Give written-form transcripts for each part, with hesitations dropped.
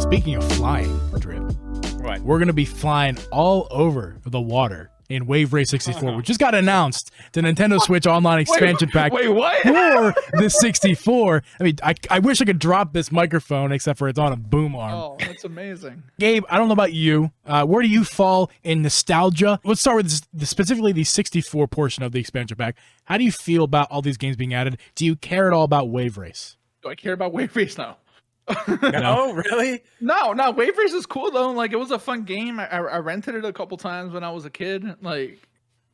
Speaking of flying, Drip, What? we're going to be flying all over the water in Wave Race 64, which just got announced, the Nintendo Switch Online expansion pack Wait, what? for the 64. I mean, I wish I could drop this microphone, except for it's on a boom arm. Oh, that's amazing. Gabe, I don't know about you. Where do you fall in nostalgia? Let's start with specifically the 64 portion of the expansion pack. How do you feel about all these games being added? Do you care at all about Wave Race? Do I care about Wave Race now? No, really? No, Wave Race is cool though. Like, it was a fun game. I rented it a couple times when I was a kid. Like,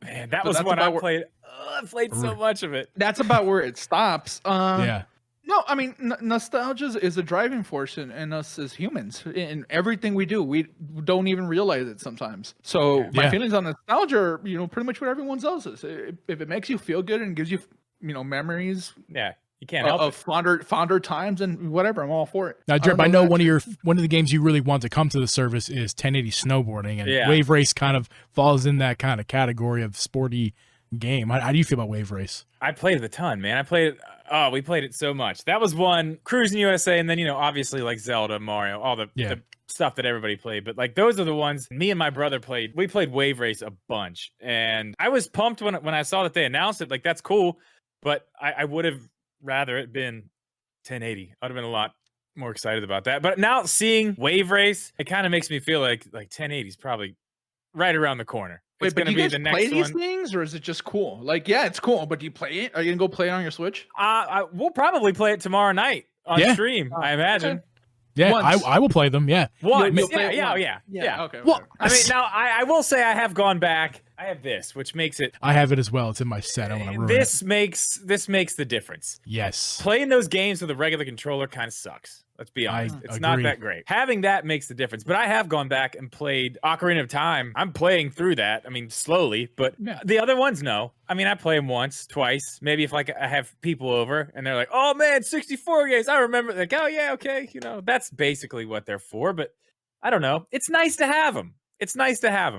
Man, that But was that's what I about played. I played so much of it. that's about where it stops. Yeah. No, I mean, nostalgia is a driving force in us as humans. In everything we do, we don't even realize it sometimes. So my Yeah. feelings on nostalgia are, pretty much what everyone else's. If it makes you feel good and gives you, memories Yeah, you can't help of it. fonder times and whatever, I'm all for it. Now, Drip, I don't know that- one of the games you really want to come to the service is 1080 snowboarding, and Yeah. Wave Race kind of falls in that kind of category of sporty game. How do you feel about Wave Race? I played it a ton, man. We played it so much. That was one, Cruising USA, and then, obviously like Zelda, Mario, all the stuff that everybody played. But like those are the ones me and my brother played. We played Wave Race a bunch. And I was pumped when I saw that they announced it. Like, that's cool. But I would have rather it been 1080. I'd have been a lot more excited about that. But now seeing Wave Race, it kind of makes me feel like 1080 is probably right around the corner. Wait, It's but going do to you be guys the play next these one. things, or is it just cool? Like, yeah, it's cool, but do you play it? Are you gonna go play it on your Switch? We'll probably play it tomorrow night on Yeah. stream, I imagine. Okay. Yeah, Once. I will play them. Yeah. Once. You'll play it once. Yeah. Okay. Well, I mean, now I will say I have gone back. I have this, which makes it. I have it as well. It's in my set. I want to ruin it. This makes the difference. Yes. Playing those games with a regular controller kind of sucks. Let's be honest. It's not agree. that great. Having that makes the difference. But I have gone back and played Ocarina of Time. I'm playing through that. I mean, slowly, but Yeah. the other ones, no. I mean, I play them once, twice. Maybe if I have people over and they're like, "Oh man, 64 games." I remember, like, "Oh yeah, okay." That's basically what they're for. But I don't know. It's nice to have them.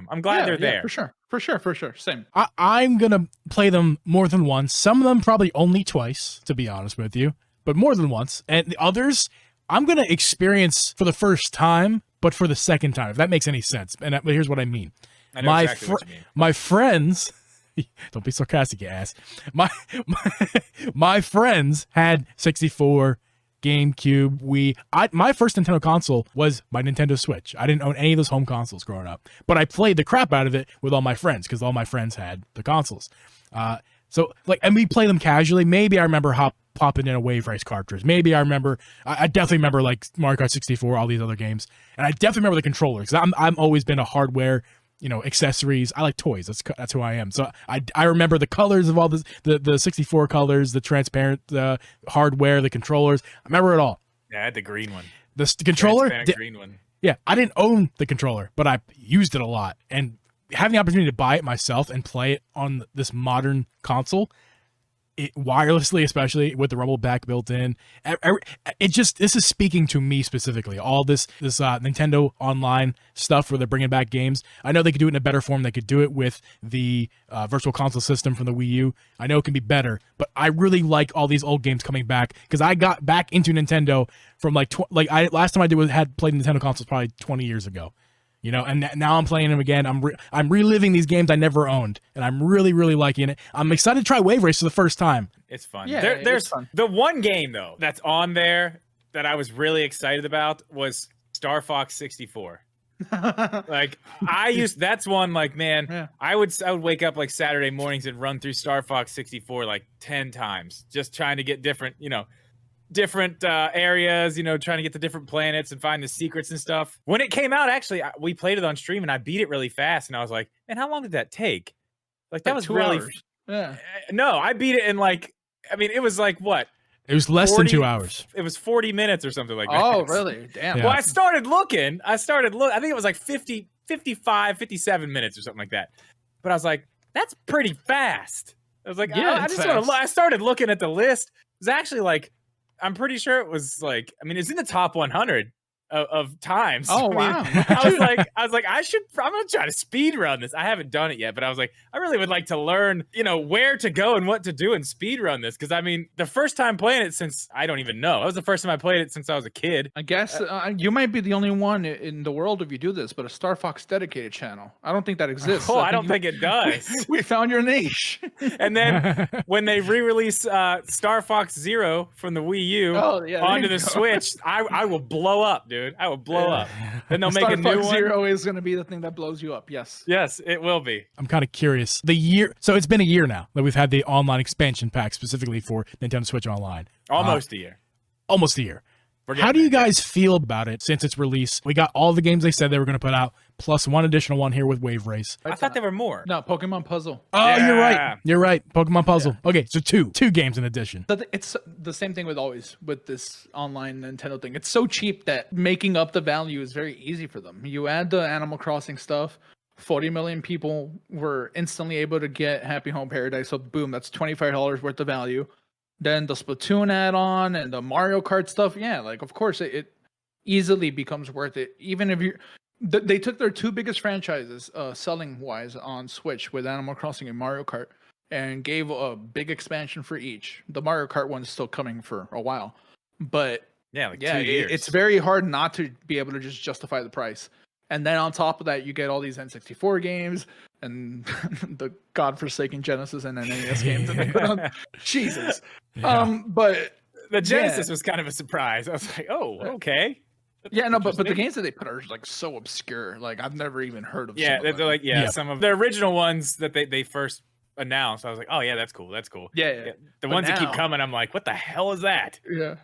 I'm glad they're there. For sure. Same. I'm going to play them more than once. Some of them probably only twice, to be honest with you, but more than once. And the others, I'm going to experience for the first time, but for the second time, if that makes any sense. And here's what I mean. I know exactly what you mean. My friends, don't be sarcastic, you ass. My friends had 64, GameCube, Wii. My first Nintendo console was my Nintendo Switch. I didn't own any of those home consoles growing up, but I played the crap out of it with all my friends because all my friends had the consoles. And we play them casually. Maybe I remember popping in a Wave Race cartridge. Maybe I remember. I definitely remember like Mario Kart 64, all these other games, and I definitely remember the controller because I'm always been a hardware. Accessories. I like toys. That's who I am. So I remember the colors of all this, the 64 colors, the transparent hardware, the controllers. I remember it all. Yeah, I had the green one. The controller. Transparent green one. Yeah, I didn't own the controller, but I used it a lot. And having the opportunity to buy it myself and play it on this modern console, wirelessly, especially with the rumble back built in, this is speaking to me specifically. All this Nintendo Online stuff where they're bringing back games. I know they could do it in a better form. They could do it with the virtual console system from the Wii U. I know it can be better, but I really like all these old games coming back because I got back into Nintendo from last time I had played Nintendo consoles probably 20 years ago. And now I'm playing them again. I'm reliving these games I never owned, and I'm really, really liking it. I'm excited to try Wave Race for the first time. It's fun. Yeah, There's it's fun. the one game though that's on there that I was really excited about was Star Fox 64. That's one man. Yeah. I would wake up like Saturday mornings and run through Star Fox 64 like 10 times, just trying to get different areas, trying to get the different planets and find the secrets and stuff. When it came out, actually, we played it on stream and I beat it really fast. And I was like, man, how long did that take? That was 2 really. hours. Yeah. No, I beat it in it was like what? It was less than 2 hours. It was 40 minutes or something like that. Oh, really? Damn. Yeah. Well, I started looking. I think it was like 50, 55, 57 minutes or something like that. But I was like, that's pretty fast. I was like, Yeah, I it's just want to fast. I started looking at the list. It was actually I'm pretty sure it was it's in the top 100 of times. Oh, wow. I was like, I'm gonna try to speed run this. I haven't done it yet, but I was like, I really would like to learn, where to go and what to do and speed run this. Because I mean, the first time playing it since I don't even know. That was the first time I played it since I was a kid. I guess you might be the only one in the world if you do this, but a Star Fox dedicated channel. I don't think that exists. Oh, I don't think it does. We found your niche. And then when they re-release Star Fox Zero from the Wii U onto the Switch, I will blow up, dude. I will blow up. Then they'll make a new one. Zero is going to be the thing that blows you up. Yes. Yes, it will be. I'm kind of curious. So it's been a year now that we've had the online expansion pack specifically for Nintendo Switch Online. Almost a year. Almost a year. How do you guys feel about it since its release? We got all the games they said they were going to put out, plus one additional one here with Wave Race. I thought there were more. No, Pokemon Puzzle. Oh, yeah. You're right. You're right. Pokemon Puzzle. Yeah. Okay, so two games in addition. It's the same thing with this online Nintendo thing. It's so cheap that making up the value is very easy for them. You add the Animal Crossing stuff, 40 million people were instantly able to get Happy Home Paradise. So boom, that's $25 worth of value. Then the Splatoon add-on and the Mario Kart stuff, of course it easily becomes worth it. Even if they took their two biggest franchises selling wise on Switch with Animal Crossing and Mario Kart and gave a big expansion for each. The Mario Kart one's still coming for a while, but 2 years. It's very hard not to be able to just justify the price. And then on top of that, you get all these N64 games and the godforsaken Genesis and NES games that they put on. Jesus. Yeah. But the Genesis was kind of a surprise. I was like, oh, okay. But the games that they put are like so obscure. Like I've never even heard of. Yeah, they're like some of the original ones that they first announced. I was like, oh yeah, that's cool. Yeah. The ones that keep coming, I'm like, what the hell is that? Yeah.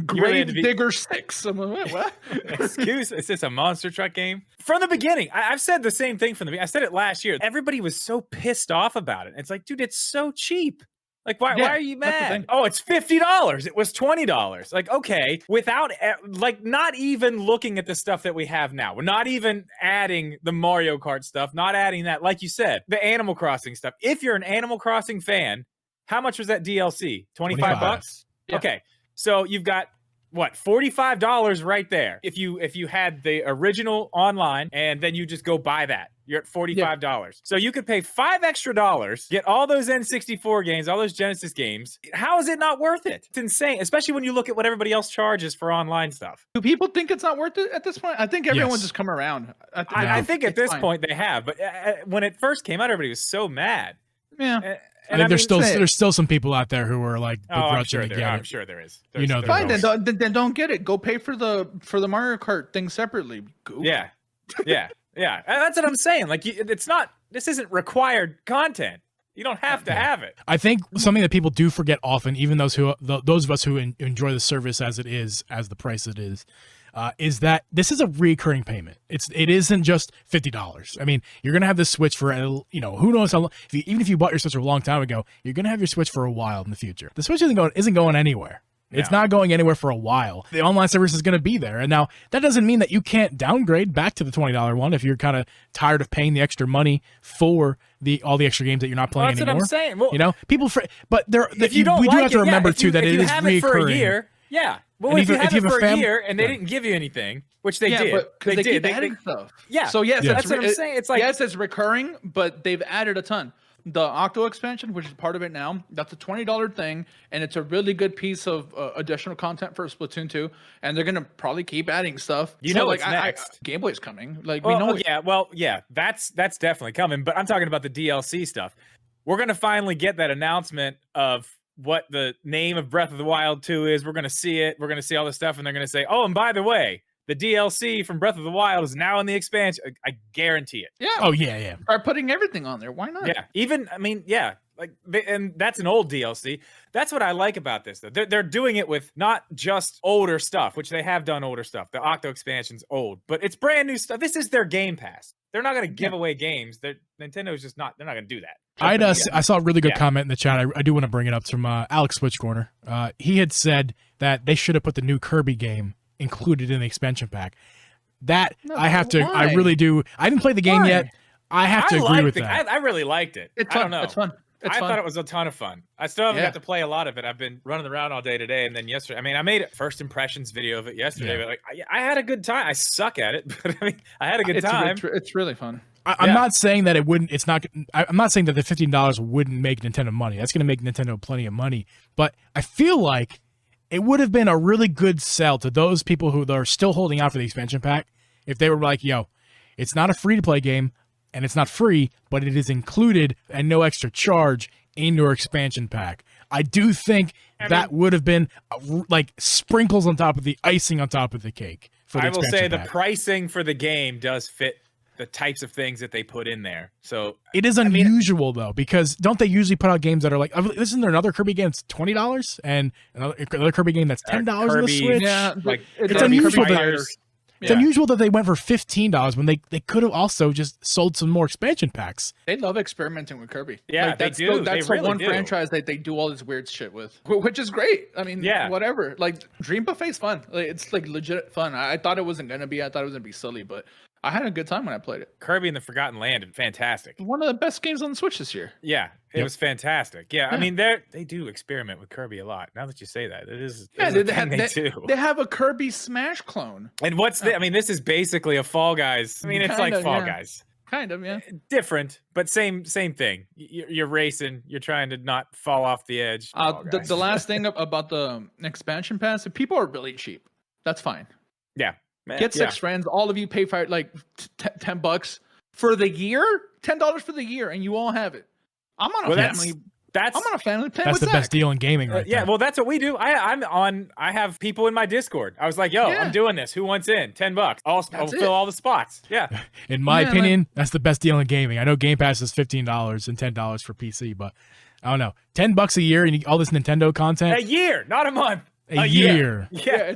Grave Digger 6. I'm like, what? Is this a monster truck game? From the beginning, I've said the same thing from the beginning. I said it last year. Everybody was so pissed off about it. It's like, dude, it's so cheap. Like, why are you mad? Oh, it's $50. It was $20. Like, okay, without, not even looking at the stuff that we have now. We're not even adding the Mario Kart stuff, not adding that. Like you said, the Animal Crossing stuff. If you're an Animal Crossing fan, how much was that DLC? 25 bucks? Yeah. Okay. So you've got what, $45 right there. If you had the original online and then you just go buy that, you're at $45. Yeah. So you could pay $5 extra, get all those N64 games, all those Genesis games. How is it not worth it? It's insane, especially when you look at what everybody else charges for online stuff. Do people think it's not worth it at this point? I think everyone's just come around. I think at this point they have, but when it first came out, everybody was so mad. Yeah. I think there's still some people out there who are like begrudging to get it. I'm sure there is. Fine, then don't get it. Go pay for the Mario Kart thing separately. Google. Yeah. That's what I'm saying. Like, this isn't required content. You don't have to have it. I think something that people do forget often, even those of us who enjoy the service as it is, as the price it is that this is a recurring payment. It isn't just $50. I mean, you're gonna have this Switch for who knows how long. Even if you bought your Switch a long time ago, you're gonna have your Switch for a while in the future. The Switch isn't going anywhere. It's not going anywhere for a while. The online service is going to be there. And now that doesn't mean that you can't downgrade back to the $20 one if you're kind of tired of paying the extra money for all the extra games that you're not playing anymore. That's what I'm saying. Well, we do have to remember too that it is recurring. For a year, yeah. Well, if you have it for a year and they didn't give you anything, which they did, but they keep adding stuff. Yeah. So yes, that's what I'm saying. It's like, yes, it's recurring, but they've added a ton. The Octo expansion, which is part of it now, that's a $20 thing, and it's a really good piece of additional content for Splatoon 2. And they're gonna probably keep adding stuff. What's next? Game Boy's coming. Like we know. That's definitely coming. But I'm talking about the DLC stuff. We're gonna finally get that announcement of what the name of Breath of the Wild 2 is. We're gonna see it. We're gonna see all this stuff, and they're gonna say, "Oh, and by the way, the DLC from Breath of the Wild is now in the expansion." I guarantee it. Yeah. Oh, yeah. Are putting everything on there. Why not? Yeah. And that's an old DLC. That's what I like about this, though. They're doing it with not just older stuff, which they have done older stuff. The Octo expansion's old, but it's brand new stuff. This is their Game Pass. They're not going to give away games. Nintendo's just not. They're not going to do that. I saw a really good comment in the chat. I do want to bring it up from Alex Switch Corner. He had said that they should have put the new Kirby game included in the expansion pack. I really do. I haven't played the game yet. I have to agree with that. I really liked it. It's fun. I don't know. It's fun. It's I fun. thought it was a ton of fun. I still haven't Yeah. got to play a lot of it. I've been running around all day today, and then yesterday. I mean, I made a first impressions video of it yesterday, but like I had a good time. I suck at it, but I mean, I had a good time. It's really fun. I'm not saying that it wouldn't. It's not. I'm not saying that the $15 wouldn't make Nintendo money. That's going to make Nintendo plenty of money. But I feel like it would have been a really good sell to those people who are still holding out for the expansion pack if they were like, "Yo, it's not a free to play game, and it's not free, but it is included and no extra charge in your expansion pack." I do think that would have been like sprinkles on top of the icing on top of the cake. For the I will say pack. the pricing for the game does fit the types of things that they put in there. So it is unusual though, because don't they usually put out games that are like, isn't there another Kirby game that's $20 and another Kirby game that's $10 on the Switch? Yeah, like it's unusual that it's unusual that they went for $15 when they could have also just sold some more expansion packs. They love experimenting with Kirby. Yeah, like, they do. That's they the really one do. franchise that they do all this weird shit with, which is great. I mean, whatever. Like Dream Buffet's fun. Like, it's like legit fun. I thought it wasn't gonna be. I thought it was gonna be silly, but I had a good time when I played it. Kirby and the Forgotten Land, fantastic. One of the best games on the Switch this year. Yeah, it was fantastic. Yeah, I mean, they do experiment with Kirby a lot. Now that you say that, it is. Yeah, they have a Kirby Smash clone. And what's the? I mean, this is basically a Fall Guys. I mean, it's like Fall Guys. Kind of, yeah. Different, but same thing. You're racing. You're trying to not fall off the edge. The last thing about the expansion pass, if people are really cheap, that's fine. Yeah. Get 6 friends. All of you pay for like $10 for the year, $10 for the year, and you all have it. I'm on a family. I'm on a family plan. That's the best deal in gaming, right? Yeah, well, that's what we do. I have people in my Discord. I was like, yo, I'm doing this. Who wants in? $10. I'll fill all the spots. Yeah. In my opinion, that's the best deal in gaming. I know Game Pass is $15 and $10 for PC, but I don't know. $10 a year and all this Nintendo content. A year, not a month. A year. Yeah.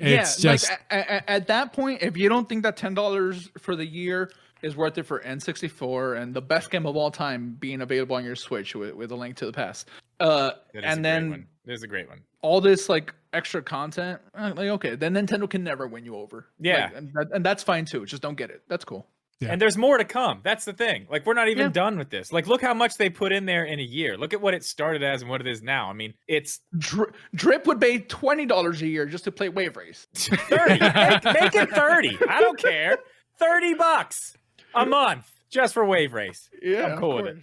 It's just like, at that point, if you don't think that $10 for the year is worth it for N64 and the best game of all time being available on your Switch with a link to the past, and then there's a great one. All this like extra content, like okay, then Nintendo can never win you over. Yeah, like, and that's fine too. Just don't get it. That's cool. Yeah. And there's more to come. That's the thing. Like, we're not even done with this. Like, look how much they put in there in a year. Look at what it started as and what it is now. I mean, it's Drip would pay $20 a year just to play Wave Race. 30. Make it 30. I don't care. $30 a month just for Wave Race. Yeah, I'm cool with it.